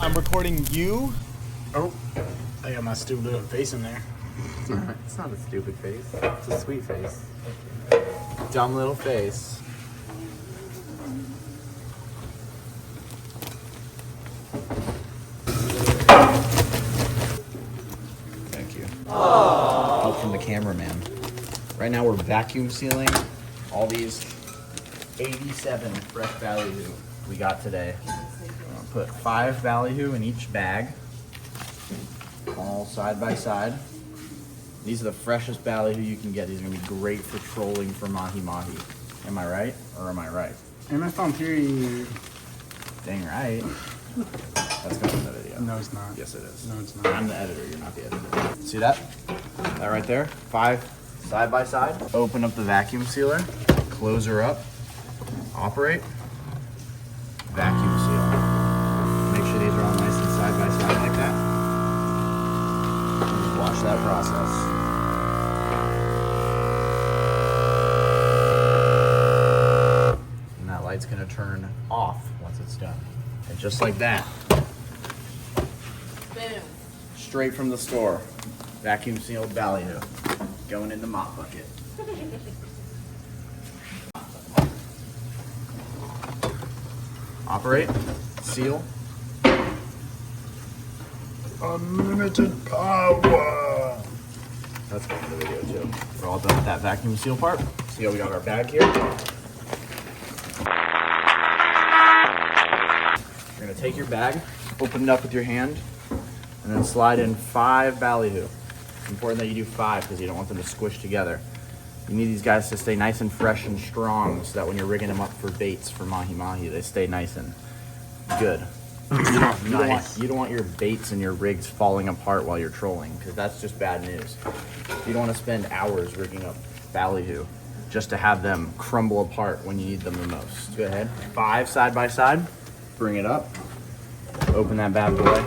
I'm recording you. Oh, I got my stupid little face in there. It's not a stupid face. It's a sweet face. Dumb little face. Thank you. Help from the cameraman. Right now we're vacuum sealing all these 87 fresh BALLYHOO we got today. I'll put 5 BALLYHOO in each bag, all side by side. These are the freshest BALLYHOO you can get. These are gonna be great for trolling for mahi-mahi. Am I right, or am I right? MF on period. Dang right. That's going in the video. No, it's not. Yes, it is. No, it's not. I'm the editor, you're not the editor. See that? That right there? 5 side by side. Open up the vacuum sealer, close her up, operate, vacuum seal. Make sure these are all nice and side by side like that. Just watch that process. And that light's gonna turn off once it's done. And just like that. Boom. Straight from the store. Vacuum sealed BALLYHOO. Going in the mop bucket. Operate. Seal. Unlimited power. That's going in the video too. We're all done with that vacuum seal part. See how we got our bag here? You're gonna take your bag, open it up with your hand, and then slide in 5 BALLYHOO. It's important that you do 5 because you don't want them to squish together. You need these guys to stay nice and fresh and strong so that when you're rigging them up for baits for mahi-mahi, they stay nice and good. You don't want your baits and your rigs falling apart while you're trolling because that's just bad news. You don't want to spend hours rigging up BALLYHOO just to have them crumble apart when you need them the most. Go ahead. 5 side by side. Bring it up. Open that bad boy.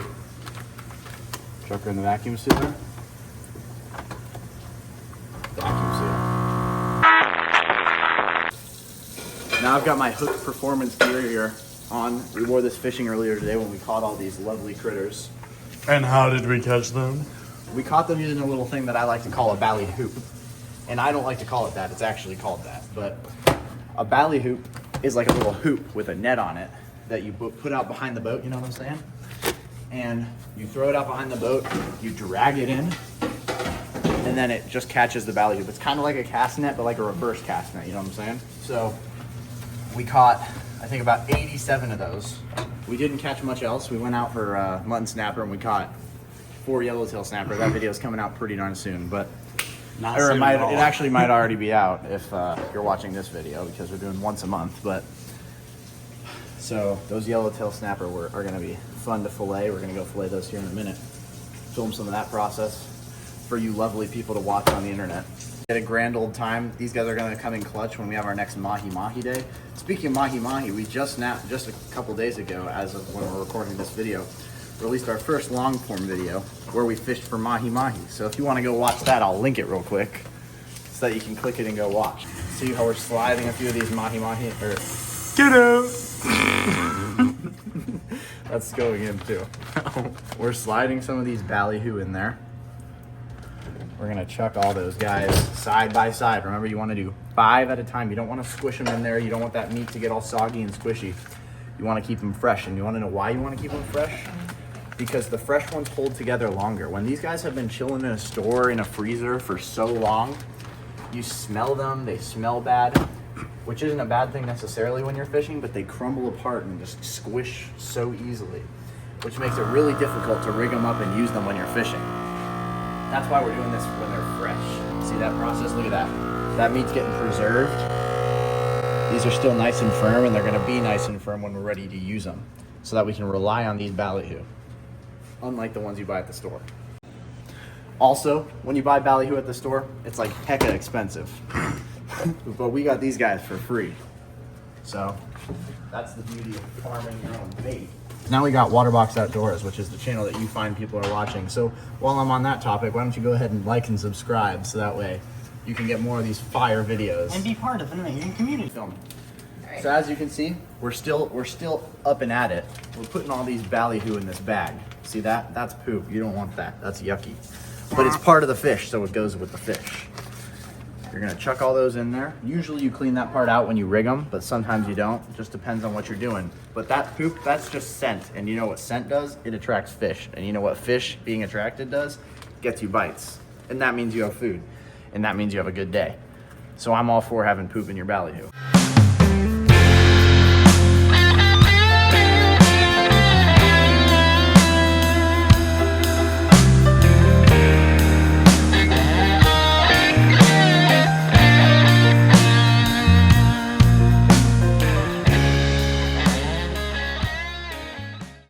Chuck her in the vacuum sealer. Vacuum seal. Now I've got my Hook Performance gear here on. We wore this fishing earlier today when we caught all these lovely critters. And how did we catch them? We caught them using a little thing that I like to call a BALLYHOO. And I don't like to call it that, it's actually called that. But a BALLYHOO is like a little hoop with a net on it that you put out behind the boat, you know what I'm saying? And you throw it out behind the boat, you drag it in, and then it just catches the BALLYHOO. It's kind of like a cast net, but like a reverse cast net, you know what I'm saying? So we caught, I think, about 87 of those. We didn't catch much else. We went out for mutton snapper and we caught 4 yellowtail snapper. That video is coming out pretty darn soon, but it actually might already be out if you're watching this video because we're doing once a month. But so those yellowtail snapper are going to be fun to fillet. We're going to go fillet those here in a minute. Film some of that process for you lovely people to watch on the internet. Get a grand old time. These guys are going to come in clutch when we have our next mahi-mahi day. Speaking of mahi-mahi, we just a couple days ago, as of when we're recording this video, released our first long form video where we fished for mahi-mahi. So if you want to go watch that, I'll link it real quick so that you can click it and go watch. See how we're sliding a few of these mahi-mahi, or Get out! that's going in too. We're sliding some of these BALLYHOO in there. We're gonna chuck all those guys side by side. Remember, you wanna do 5 at a time. You don't wanna squish them in there. You don't want that meat to get all soggy and squishy. You wanna keep them fresh. And you wanna know why you wanna keep them fresh? Because the fresh ones hold together longer. When these guys have been chilling in a store, in a freezer for so long, you smell them, they smell bad, which isn't a bad thing necessarily when you're fishing, but they crumble apart and just squish so easily, which makes it really difficult to rig them up and use them when you're fishing. That's why we're doing this when they're fresh. See that process? Look at that. That meat's getting preserved. These are still nice and firm, and they're gonna be nice and firm when we're ready to use them, so that we can rely on these BALLYHOO, unlike the ones you buy at the store. Also, when you buy BALLYHOO at the store, it's like hecka expensive. But we got these guys for free. So that's the beauty of farming your own bait. Now we got Waterbox Outdoors, which is the channel that you find people are watching. So while I'm on that topic, why don't you go ahead and like and subscribe so that way you can get more of these fire videos. And be part of an amazing community. Film. So as you can see, we're still up and at it. We're putting all these ballyhoo in this bag. See that? That's poop. You don't want that. That's yucky. But it's part of the fish, so it goes with the fish. You're gonna chuck all those in there. Usually you clean that part out when you rig them, but sometimes you don't. It just depends on what you're doing. But that poop, that's just scent. And you know what scent does? It attracts fish. And you know what fish being attracted does? Gets you bites. And that means you have food. And that means you have a good day. So I'm all for having poop in your ballyhoo.